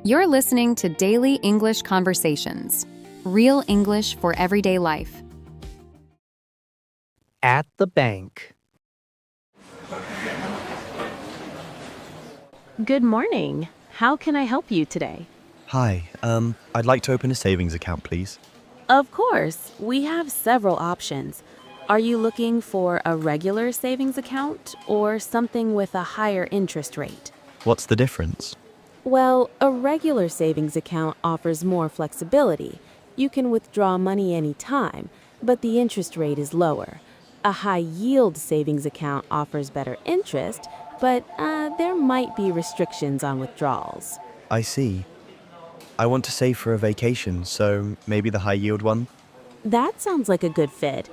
You're listening to Daily English Conversations, real English for everyday life. At the bank. Good morning. How can I help you today? Hi, I'd like to open a savings account, please. Of course, we have several options. Are you looking for a regular savings account or something with a higher interest rate? What's the difference? Well, a regular savings account offers more flexibility. You can withdraw money anytime, but the interest rate is lower. A high-yield savings account offers better interest, but there might be restrictions on withdrawals. I see. I want to save for a vacation, so maybe the high-yield one? That sounds like a good fit.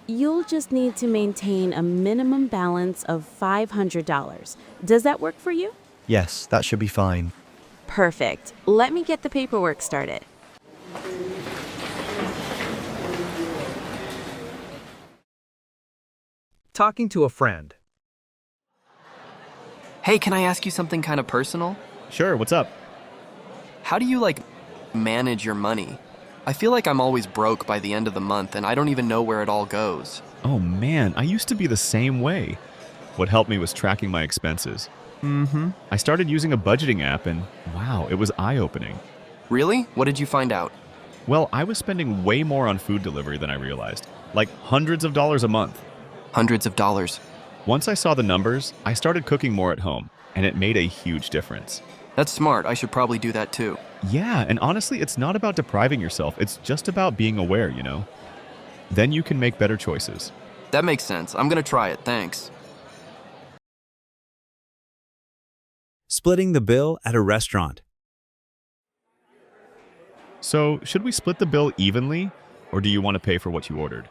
You'll just need to maintain a minimum balance of $500. Does that work for you? Yes, that should be fine. Perfect. Let me get the paperwork started. Talking to a friend. Hey, can I ask you something kind of personal? Sure, what's up? How do you, manage your money? I feel like I'm always broke by the end of the month and I don't even know where it all goes. Oh man, I used to be the same way. What helped me was tracking my expenses. I started using a budgeting app and wow, it was eye-opening. Really? What did you find out? Well, I was spending way more on food delivery than I realized. Like hundreds of dollars a month. Hundreds of dollars. Once I saw the numbers, I started cooking more at home, and it made a huge difference. That's smart. I should probably do that too. Yeah, and honestly, it's not about depriving yourself. It's just about being aware, you know? Then you can make better choices. That makes sense. I'm gonna try it. Thanks. Splitting the bill at a restaurant. So, should we split the bill evenly, or do you want to pay for what you ordered?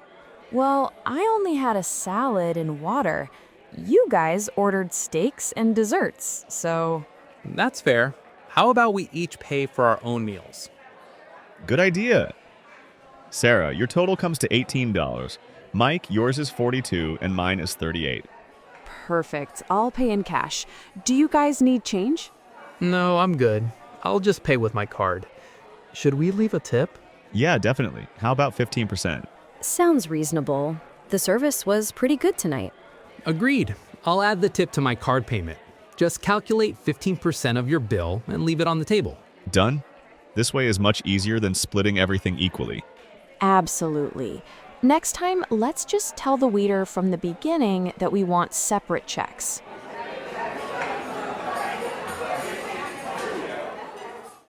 Well, I only had a salad and water. You guys ordered steaks and desserts, so... That's fair. How about we each pay for our own meals? Good idea. Sarah, your total comes to $18. Mike, yours is $42, and mine is $38. Perfect. I'll pay in cash. Do you guys need change? No, I'm good. I'll just pay with my card. Should we leave a tip? Yeah, definitely. How about 15%? Sounds reasonable. The service was pretty good tonight. Agreed. I'll add the tip to my card payment. Just calculate 15% of your bill and leave it on the table. Done? This way is much easier than splitting everything equally. Absolutely. Next time, let's just tell the waiter from the beginning that we want separate checks.